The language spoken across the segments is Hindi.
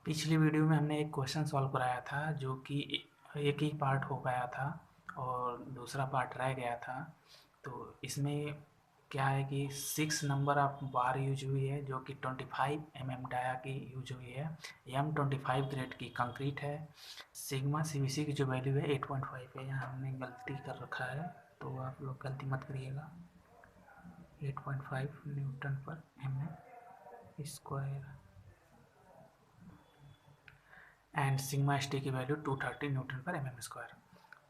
पिछली वीडियो में हमने एक क्वेश्चन सॉल्व कराया था जो कि एक ही पार्ट हो पाया था और दूसरा पार्ट रह गया था। तो इसमें क्या है कि 6 नंबर ऑफ बार यूज हुई है जो कि 25 डाया की यूज हुई है। M25 ग्रेड की कंक्रीट है। सिग्मा सीवीसी की जो वैल्यू है 8.5 है। यहाँ हमने गलती कर रखा है तो आप लोग गलती मत करिएगा। 8.5 न्यूटन पर mm² and sigma S T की वैल्यू 230 न्यूटन पर mm²।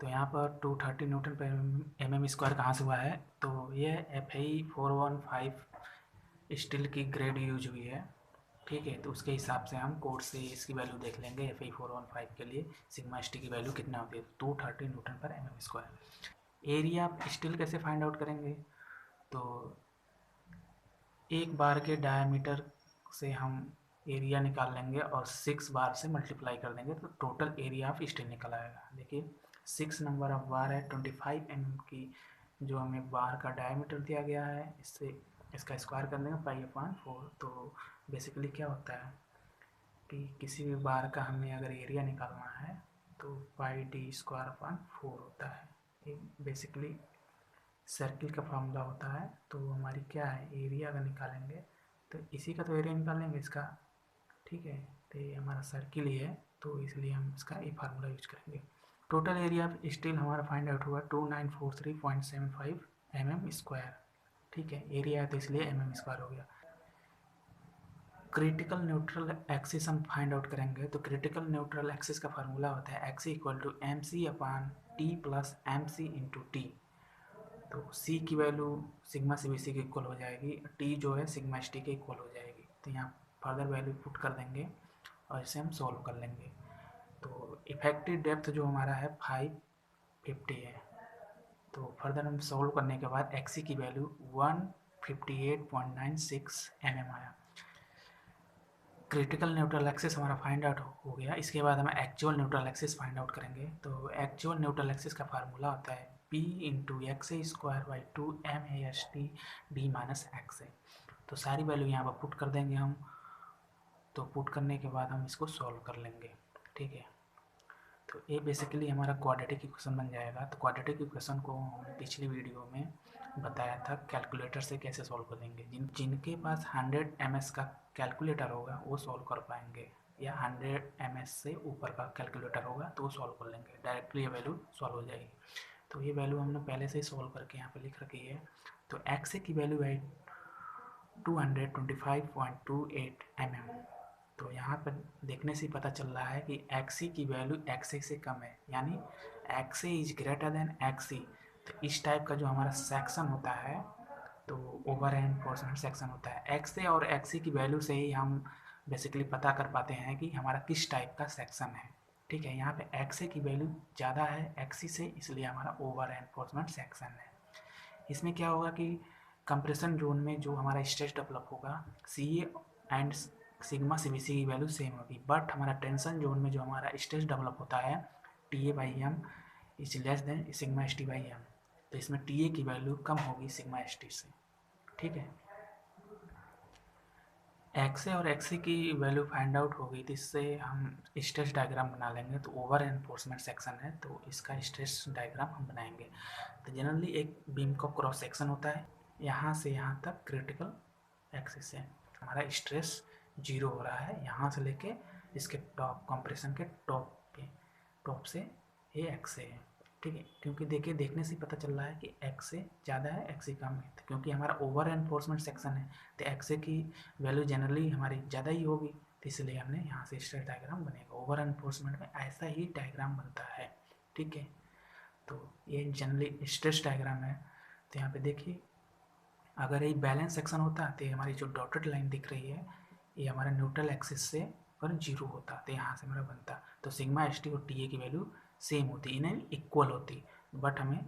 तो यहाँ पर 230 न्यूटन पर mm² कहाँ से हुआ है? तो ये Fe415 स्टील की ग्रेड यूज हुई है। ठीक है, तो उसके हिसाब से हम कोड से इसकी वैल्यू देख लेंगे। Fe415 के लिए सिग्मा एस टी की वैल्यू कितना होती है? 230 न्यूटन पर mm²। एरिया आप स्टील कैसे फाइंड आउट करेंगे? तो एक बार के डायमीटर से हम एरिया निकाल लेंगे और 6 बार से मल्टीप्लाई कर देंगे तो टोटल एरिया ऑफ स्टील निकल आएगा। देखिए 6 नंबर ऑफ बार है, 25 की जो हमें बार का डायमीटर दिया गया है, इससे इसका स्क्वायर कर देंगे π/4। तो बेसिकली क्या होता है कि किसी भी बार का हमें अगर एरिया निकालना है तो πd²/4 होता है। ये बेसिकली सर्किल का फार्मूला होता है। तो हमारी क्या है, एरिया अगर निकालेंगे तो इसी का तो एरिया निकालेंगे इसका। ठीक है, तो ये हमारा सर्किल ही है तो इसलिए हम इसका ये फार्मूला यूज करेंगे। टोटल एरिया ऑफ स्टील हमारा फाइंड आउट हुआ 2943.75 mm²। ठीक है, एरिया है तो इसलिए mm² हो गया। क्रिटिकल न्यूट्रल एक्सिस हम फाइंड आउट करेंगे तो क्रिटिकल न्यूट्रल एक्सिस का फार्मूला होता है x = mc/t + mc × t। तो c की value sigma C B C के इक्वल हो जाएगी, t जो है सिग्मा एस टी के इक्वल हो जाएगी। तो यहाँ फर्दर वैल्यू पुट कर देंगे और इसे हम सॉल्व कर लेंगे। तो इफेक्टिव डेप्थ जो हमारा है 550 है। तो फर्दर हम सॉल्व करने के बाद एक्सी की वैल्यू 158.96 आया। क्रिटिकल न्यूट्रल एक्सिस हमारा फाइंड आउट हो गया। इसके बाद हम actual neutral axis find out करेंगे। तो एक्चुअल न्यूट्रल एक्सिस का फार्मूला होता है P × xa²/2 ma/d तो सारी वैल्यू यहाँ पर पुट कर देंगे हम। तो पुट करने के बाद हम इसको सॉल्व कर लेंगे। ठीक है, तो ये बेसिकली हमारा क्वाड्रेटिक इक्वेशन बन जाएगा। तो क्वाड्रेटिक इक्वेशन को हमने पिछली वीडियो में बताया था कैलकुलेटर से कैसे सॉल्व करेंगे। जिनके पास 100 ms का कैलकुलेटर होगा वो सॉल्व कर पाएंगे, या 100 ms से ऊपर का कैलकुलेटर होगा तो वो सॉल्व कर लेंगे, डायरेक्टली ये वैल्यू सॉल्व हो जाएगी। तो ये वैल्यू हमने पहले से ही सॉल्व करके यहाँ पे लिख रखी है। तो एक्स की वैल्यू है 225.28 mm। तो यहाँ पर देखने से पता चल रहा है कि एक्सी की वैल्यू एक्सी से कम है, यानी XC is greater than XC. तो इस टाइप का जो हमारा सेक्शन होता है तो ओवर एनफोर्समेंट सेक्शन होता है। एक्स और एक्सी की वैल्यू से ही हम बेसिकली पता कर पाते हैं कि हमारा किस टाइप का सेक्शन है। ठीक है, यहाँ पे एक्सी की वैल्यू ज़्यादा है एक्सी से, इसलिए हमारा ओवर एनफोर्समेंट सेक्शन है। इसमें क्या होगा कि कंप्रेशन जोन में जो हमारा स्ट्रेस डेवलप होगा C and sigma C B C की वैल्यू सेम होगी, बट हमारा टेंशन जोन में जो हमारा स्ट्रेस डेवलप होता है TA/m is less than sigma ST/m। तो इसमें TA की वैल्यू कम होगी सिग्मा ST से। ठीक है, एक्से और एक्सी की वैल्यू फाइंड आउट हो गई, तो इससे हम स्ट्रेस डायग्राम बना लेंगे। तो ओवर एनफोर्समेंट सेक्शन है तो इसका स्ट्रेस डायग्राम हम बनाएंगे। तो जनरली एक बीम का क्रॉस सेक्शन होता है, यहाँ से यहाँ तक क्रिटिकल एक्सिस है। हमारा स्ट्रेस 0 हो रहा है यहाँ से लेके इसके टॉप कंप्रेशन के टॉप से ये एक्स है। ठीक है, क्योंकि देखिए देखने से पता चल रहा है कि एक्स से ज़्यादा है एक्स से कम है, तो क्योंकि हमारा ओवर एनफोर्समेंट सेक्शन है तो एक्स की वैल्यू जनरली हमारी ज़्यादा ही होगी, तो इसलिए हमने यहाँ से स्ट्रेस डायग्राम बनेगा। ओवर एनफोर्समेंट में ऐसा ही डायग्राम बनता है। ठीक है, तो ये जनरली स्ट्रेस डायग्राम है। तो यहाँ पे देखिए अगर ये बैलेंस सेक्शन होता तो हमारी जो डॉटेड लाइन दिख रही है ये हमारा न्यूट्रल एक्सिस से पर 0 होता तो यहाँ से हमारा बनता। तो सिग्मा एस टी और टी ए की वैल्यू सेम होती, इन्हें इक्वल होती, बट हमें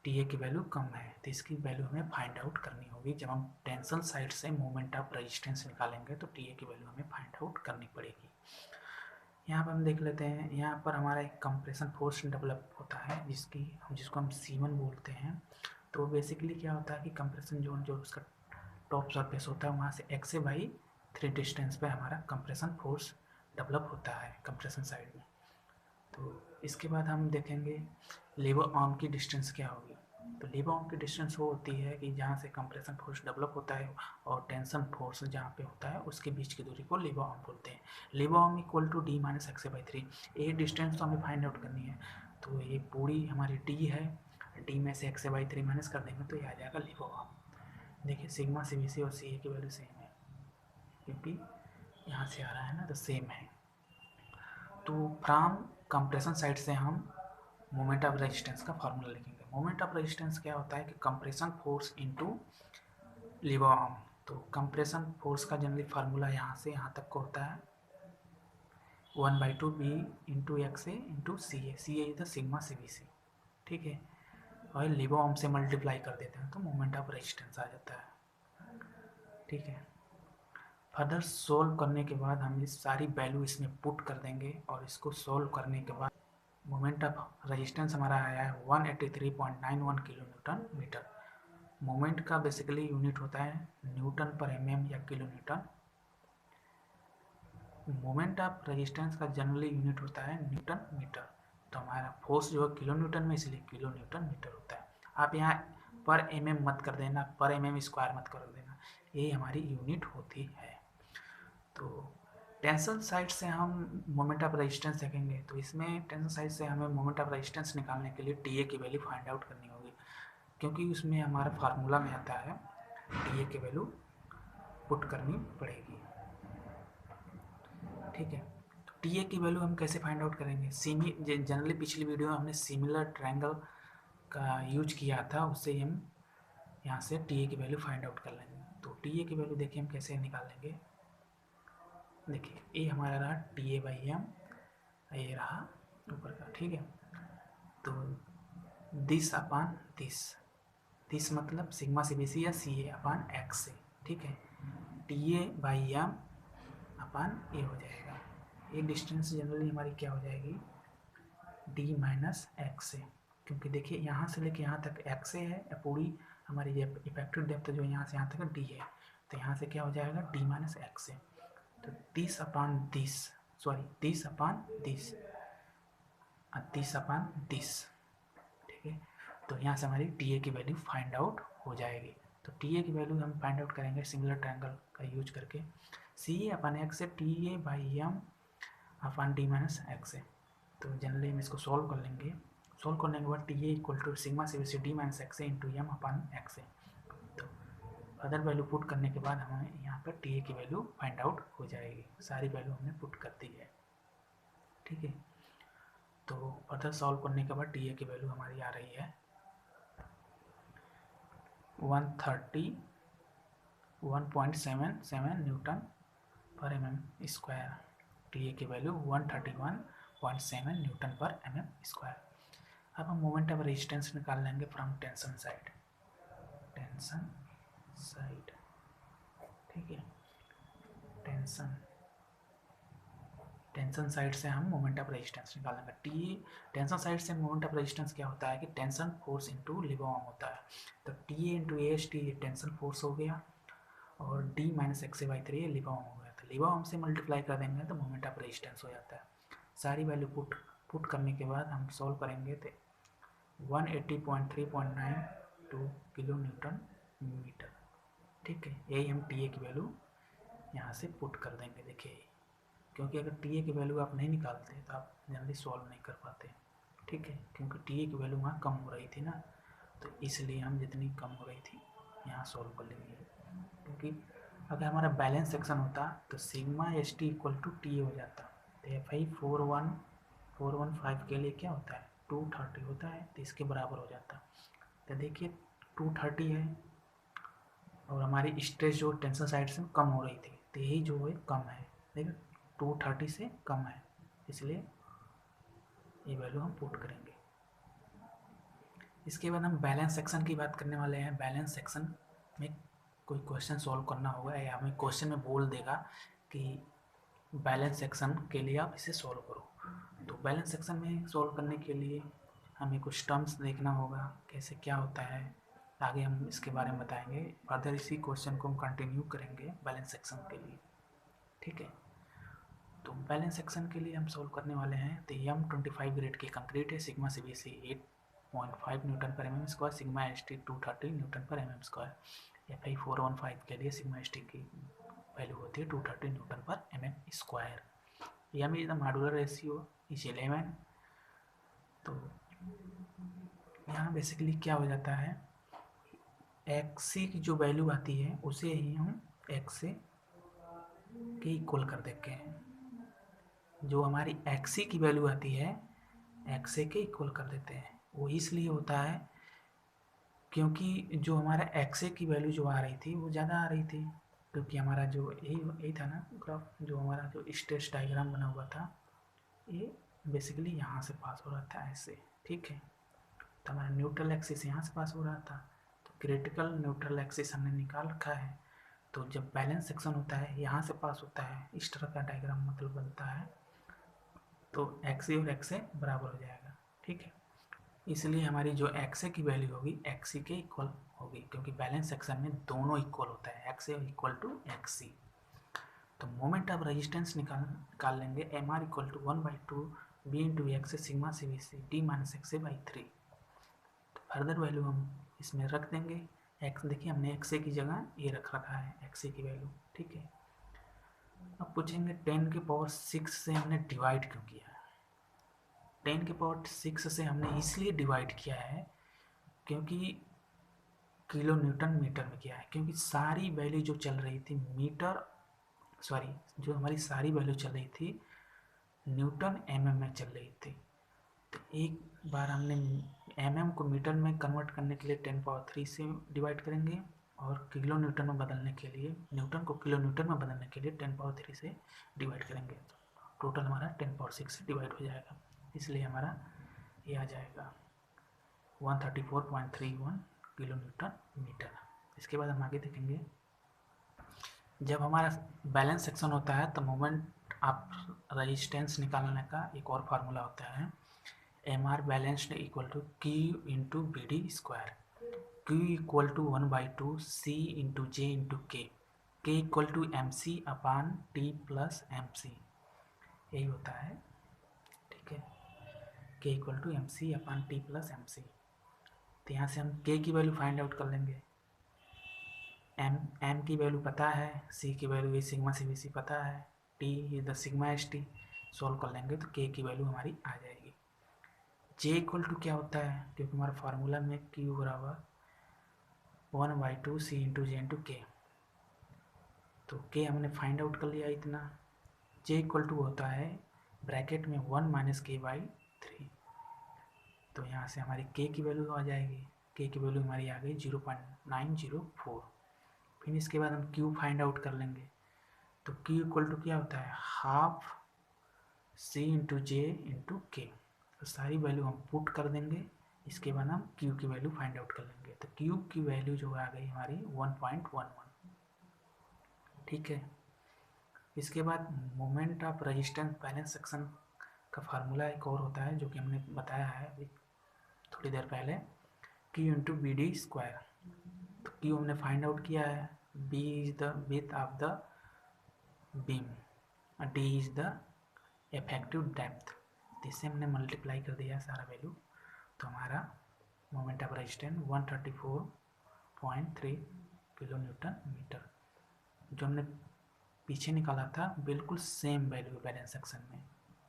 टी ए की वैल्यू कम है तो इसकी वैल्यू हमें फाइंड आउट करनी होगी। जब हम टेंशन साइड से मोमेंट ऑफ रेजिस्टेंस निकालेंगे तो टी ए की वैल्यू हमें फाइंड आउट करनी पड़ेगी। यहाँ पर हम देख लेते हैं, यहाँ पर हमारा एक कंप्रेशन फोर्स डेवलप होता है जिसको हम C1 बोलते हैं। तो बेसिकली क्या होता है कि कंप्रेशन जोन जो उसका टॉप सरफेस होता है वहाँ से x/3 डिस्टेंस पे हमारा कंप्रेशन फोर्स डेवलप होता है कंप्रेशन साइड में। तो इसके बाद हम देखेंगे लीवर आर्म की डिस्टेंस क्या होगी। तो लीवर आर्म की डिस्टेंस वो होती है कि जहाँ से कंप्रेशन फोर्स डेवलप होता है और टेंशन फोर्स जहाँ पे होता है उसके बीच की दूरी को लीवर आर्म बोलते हैं। Lever arm equal to D minus X by 3। ये डिस्टेंस तो हमें फाइंड आउट करनी है। तो ये पूरी हमारी डी है, डी में से एक्स बाई 3 माइनस कर देंगे तो ये आ जाएगा लीवर आर्म। देखिए सिग्मा सी बी सी और सी ए की वैल्यू सेम है, क्योंकि यहाँ से आ रहा है ना, तो सेम है। तो फ्रॉम कंप्रेशन साइड से हम मोमेंट ऑफ रेजिस्टेंस का फार्मूला लिखेंगे। मोमेंट ऑफ रेजिस्टेंस क्या होता है कि compression force into lever arm. तो कंप्रेशन फोर्स का जनरली फार्मूला यहाँ से यहाँ तक का होता है 1/2 B into X A into C A. C A इधर सिग्मा सी बी सी, ठीक है। और लीवर आर्म से मल्टीप्लाई कर देते हैं तो मोमेंट ऑफ रेजिस्टेंस आ जाता है, ठीक है। फर्दर सोल्व करने के बाद हम इस सारी वैल्यू इसमें पुट कर देंगे और इसको सोल्व करने के बाद मोमेंट ऑफ रेजिस्टेंस हमारा आया है 183.91 किलो न्यूटन मीटर। मोमेंट का बेसिकली यूनिट होता है न्यूटन पर एमएम या kilo Newton. Moment of resistance का जनरली यूनिट होता है न्यूटन मीटर। तो हमारा फोर्स जो है किलो न्यूटन में, इसलिए किलो न्यूटन मीटर होता है। आप यहाँ पर एमएम मत कर देना, पर एमएम स्क्वायर मत कर देना, ये हमारी यूनिट होती है। तो टेंशन साइड से हम मोमेंट ऑफ रेजिस्टेंस देखेंगे। तो इसमें टेंशन साइड से हमें मोमेंट ऑफ रेजिस्टेंस निकालने के लिए टी ए की वैल्यू फाइंड आउट करनी होगी, क्योंकि उसमें हमारा फार्मूला में आता है टी ए की वैल्यू पुट करनी पड़ेगी, ठीक है। तो टी ए की वैल्यू हम कैसे फाइंड आउट करेंगे? जनरली पिछली वीडियो में हमने सिमिलर ट्रायंगल का यूज किया था, उससे हम यहाँ से टी ए की वैल्यू फाइंड आउट कर लेंगे। तो टी ए की वैल्यू देखिए हम कैसे निकालेंगे। देखिए ये हमारा रहा टी ए बाई एम, ये रहा ऊपर का, ठीक है। तो दिस अपान दिस मतलब सिग्मा सी बी सी या सी ए अपान एक्स से, ठीक है। टी ए बाई एम अपान ए हो जाएगा। ये डिस्टेंस जनरली हमारी क्या हो जाएगी, डी माइनस एक्स से, क्योंकि देखिए यहाँ से लेके यहाँ तक एक्स है, पूरी हमारी ये इफेक्टिव डेप्थ जो यहाँ से यहाँ तक डी है, तो यहाँ से क्या हो जाएगा डी माइनस एक्स से। तो 30 अपान 30, ठीक है। तो यहाँ से हमारी टी ए की वैल्यू फाइंड आउट हो जाएगी। तो टी ए की वैल्यू हम फाइंड आउट करेंगे सिमिलर ट्रायंगल का यूज करके, सी ए अपान एक्स से T A by M upon D minus X है। तो जनरली हम इसको सॉल्व कर लेंगे। सॉल्व करने के बाद T A equal to sigma C C D minus X into M upon X है। तो अदर वैल्यू पुट करने के बाद हमें यहाँ पर टी ए की वैल्यू फाइंड आउट हो जाएगी। सारी वैल्यू हमने पुट कर दी है, ठीक है। तो फर्दर सॉल्व करने के बाद टी ए की वैल्यू हमारी आ रही है 131.77 न्यूटन पर M M square. T A की वैल्यू 131.7 न्यूटन पर एम एम स्क्वायर। अब हम मोमेंट ऑफ रेजिस्टेंस निकाल लेंगे फ्रॉम टेंशन साइड, ठीक है। टेंशन साइड से हम मोमेंट ऑफ रेजिस्टेंस निकालेंगे। टेंशन साइड से मोमेंट ऑफ रेजिस्टेंस क्या होता है कि tension force into lever arm होता है। तो T A into A S T tension force हो गया और D minus X by 3 lever arm हो गया। तो लीवर आर्म से मल्टीप्लाई कर देंगे तो मोमेंट ऑफ रेजिस्टेंस हो जाता है। सारी वैल्यू पुट करने के बाद हम सॉल्व करेंगे तो 180.3.92 किलो न्यूटन मीटर, ठीक है। यही हम टी ए की वैल्यू यहाँ से पुट कर देंगे। देखिए क्योंकि अगर टी ए की वैल्यू आप नहीं निकालते तो आप जल्दी सॉल्व नहीं कर पाते, ठीक है। क्योंकि टी ए की वैल्यू वहाँ कम हो रही थी ना, तो इसलिए हम जितनी कम हो रही थी यहाँ सॉल्व कर लेंगे। क्योंकि अगर हमारा बैलेंस सेक्शन होता तो sigma S T equal to T हो जाता। तो एफ आई 415 के लिए क्या होता है 230 होता है, तो इसके बराबर हो जाता। तो देखिए 230 है और हमारी स्ट्रेस जो टेंशन साइड से कम हो रही थी, तो यही जो है कम है, देखिए 230 से कम है, इसलिए ये वैल्यू हम पुट करेंगे। इसके बाद हम बैलेंस सेक्शन की बात करने वाले हैं। बैलेंस सेक्शन में कोई क्वेश्चन सॉल्व करना होगा या हमें क्वेश्चन में बोल देगा कि बैलेंस सेक्शन के लिए आप इसे सॉल्व करो। तो बैलेंस सेक्शन में सॉल्व करने के लिए हमें कुछ टर्म्स देखना होगा, कैसे क्या होता है, आगे हम इसके बारे में बताएंगे। फर्दर इसी क्वेश्चन को हम कंटिन्यू करेंगे बैलेंस सेक्शन के लिए, ठीक है। तो बैलेंस सेक्शन के लिए हम सोल्व करने वाले हैं। तो M25 ग्रेड की कंक्रीट है, सिग्मा CBC 8.5 न्यूटन पर mm square, sigma ST 230 Newton पर mm स्क्वायर। FI 415 के लिए सिग्मा ST की वैल्यू होती है 230 न्यूटन पर mm square. M is the modular ratio is 11। तो यहाँ बेसिकली क्या हो जाता है, XC की जो वैल्यू आती है उसे ही हम XA के इक्वल कर देते हैं। जो हमारी XC की वैल्यू आती है XA के इक्वल कर देते हैं। वो इसलिए होता है क्योंकि जो हमारा XA की वैल्यू जो आ रही थी वो ज़्यादा आ रही थी, क्योंकि हमारा जो यही था ना ग्राफ, जो हमारा जो स्ट्रेस डायग्राम बना हुआ था ये बेसिकली यहाँ से पास हो रहा था ऐसे, ठीक है। तो हमारा न्यूट्रल एक्सिस यहाँ से पास हो रहा था, तो क्रिटिकल न्यूट्रल एक्सिस हमने निकाल रखा है। तो जब बैलेंस सेक्शन होता है यहाँ से पास होता है, इस तरह का डायग्राम मतलब बनता है, तो XA और XA बराबर हो जाएगा, ठीक है। इसलिए हमारी जो XA की वैल्यू होगी XC के इक्वल होगी, क्योंकि बैलेंस सेक्शन में दोनों इक्वल होता है, XA इक्वल टू XC। तो मोमेंट ऑफ रेजिस्टेंस निकाल लेंगे, MR equal to 1/2 B into X sigma CBC D minus XA/3। तो फर्दर वैल्यू हम इसमें रख देंगे। एक्स देखिए हमने XA की जगह ये रख रखा है XA की वैल्यू, ठीक है। अब पूछेंगे 10 के पावर 6 से हमने डिवाइड क्यों किया है। 10 के पावर 6 से हमने इसलिए डिवाइड किया है क्योंकि किलो न्यूटन मीटर में किया है, क्योंकि सारी वैल्यू जो चल रही थी जो हमारी सारी वैल्यू चल रही थी न्यूटन mm में चल रही थी। तो एक बार हमने mm को मीटर में कन्वर्ट करने के लिए 10 पावर 3 से डिवाइड करेंगे, और किलो न्यूटन में बदलने के लिए, न्यूटन को किलो न्यूटन में बदलने के लिए 10 पावर 3 से डिवाइड करेंगे। तो टोटल हमारा 10 पावर 6 से डिवाइड हो जाएगा, इसलिए हमारा ये आ जाएगा 134.31 किलो न्यूटन मीटर। इसके बाद हम आगे देखेंगे, जब हमारा बैलेंस सेक्शन होता है तो मोमेंट ऑफ रेजिस्टेंस निकालने का एक और फार्मूला होता है, MR balanced equal to Q into BD square. Q equal to 1/2 C into J into K, K equal to MC upon T plus MC, यही होता है, ठीक है। K equal to MC upon T plus MC। तो यहाँ से हम K की वैल्यू फाइंड आउट कर लेंगे, M की वैल्यू पता है, C की वैल्यू सिग्मा CBC पता है, T is the sigma ST। Solve कर लेंगे तो K की वैल्यू हमारी आ जाएगी। J इक्वल टू क्या होता है, क्योंकि हमारा फार्मूला में Q बराबर 1/2 C into J into K, तो K हमने फाइंड आउट कर लिया इतना। J इक्वल टू होता है ब्रैकेट में 1 माइनस K/3, तो यहाँ से हमारी K की वैल्यू आ जाएगी, K की वैल्यू हमारी आ गई 0.904। फिर इसके बाद हम Q फाइंड आउट कर लेंगे, तो Q इक्वल टू क्या होता है, half C into J into K। तो सारी वैल्यू हम पुट कर देंगे, इसके बाद हम Q की वैल्यू फाइंड आउट कर लेंगे। तो Q की वैल्यू जो आ गई हमारी 1.11, ठीक है। इसके बाद moment of resistance balance section का फार्मूला एक और होता है, जो कि हमने बताया है अभी थोड़ी देर पहले, Q इंटू BD स्क्वायर। तो Q हमने फाइंड आउट किया है, B is the width of the beam, D is the effective depth. इससे हमने मल्टीप्लाई कर दिया सारा वैल्यू, तो हमारा moment of resistance 134.3 kilo newton metre. जो हमने पीछे निकाला था बिल्कुल सेम वैल्यू बैलेंस सेक्शन में,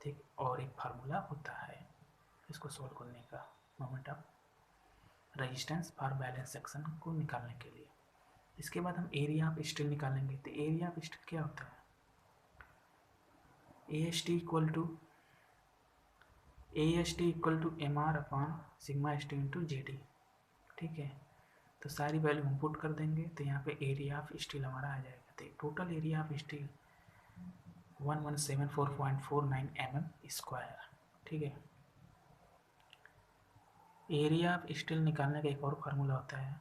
ठीक। और एक फार्मूला होता है इसको सोल्व करने का, moment of resistance for balance section को निकालने के लिए। इसके बाद हम एरिया ऑफ स्टील निकालेंगे। तो एरिया ऑफ स्टील क्या होता है, AST equal to MR upon sigma ST into JD, ठीक है। तो सारी वैल्यू हम पुट कर देंगे, तो यहाँ पे एरिया ऑफ स्टील हमारा आ जाएगा। तो total area of steel 1174.49 mm square, ठीक है। एरिया ऑफ स्टील निकालने का एक और फार्मूला होता है,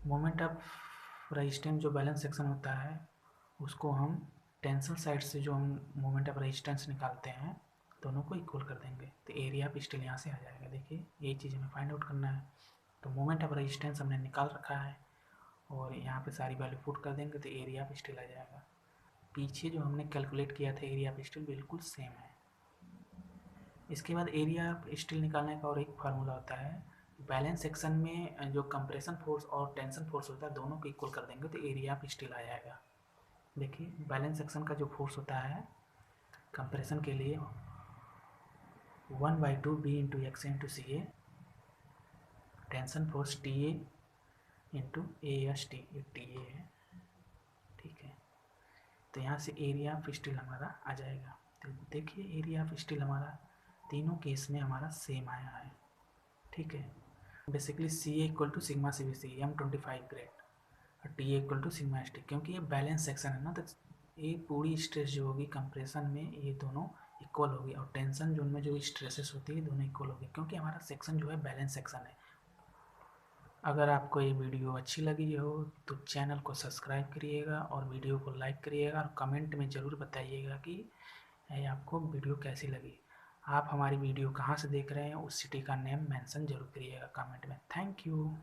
मोमेंट ऑफ रेजिस्टेंस जो बैलेंस सेक्शन होता है उसको हम टेंशन साइड से जो हम मोमेंट ऑफ रेजिस्टेंस निकालते हैं दोनों को इक्वल कर देंगे, तो एरिया ऑफ स्टील यहाँ से आ जाएगा। देखिए यही चीज़ हमें फाइंड आउट करना है। तो मोमेंट ऑफ रेजिस्टेंस हमने निकाल रखा है और यहाँ पे सारी वैल्यू पुट कर देंगे तो एरिया ऑफ स्टील आ जाएगा। पीछे जो हमने कैलकुलेट किया था एरिया ऑफ स्टील बिल्कुल सेम है। इसके बाद एरिया ऑफ स्टील निकालने का और एक फार्मूला होता है, बैलेंस सेक्शन में जो कंप्रेशन फोर्स और टेंशन फोर्स होता है दोनों को इक्वल कर देंगे तो एरिया ऑफ स्टील आ जाएगा। देखिए बैलेंस सेक्शन का जो फोर्स होता है कंप्रेशन के लिए 1/2 B into X into C A, tension force T A into A S T, ये टी ए है, ठीक है। तो यहाँ से एरिया ऑफ स्टील हमारा आ जाएगा। तो देखिए एरिया ऑफ स्टील हमारा तीनों केस में हमारा सेम आया है, ठीक है। Basically C A equal to sigma C B C M25 grade और T A equal to sigma S T, क्योंकि ये बैलेंस सेक्शन है ना, तो ये पूरी स्ट्रेस जो होगी कंप्रेशन में ये दोनों इक्वल होगी और टेंशन जोन में जो स्ट्रेसेस होती है दोनों इक्वल होगी, क्योंकि हमारा सेक्शन जो है बैलेंस सेक्शन है। अगर आपको ये वीडियो अच्छी लगी हो तो चैनल को सब्सक्राइब करिएगा और वीडियो को लाइक करिएगा और कमेंट में ज़रूर बताइएगा कि आपको वीडियो कैसी लगी। आप हमारी वीडियो कहाँ से देख रहे हैं उस सिटी का नेम मेंशन जरूर करिएगा कमेंट में। Thank you.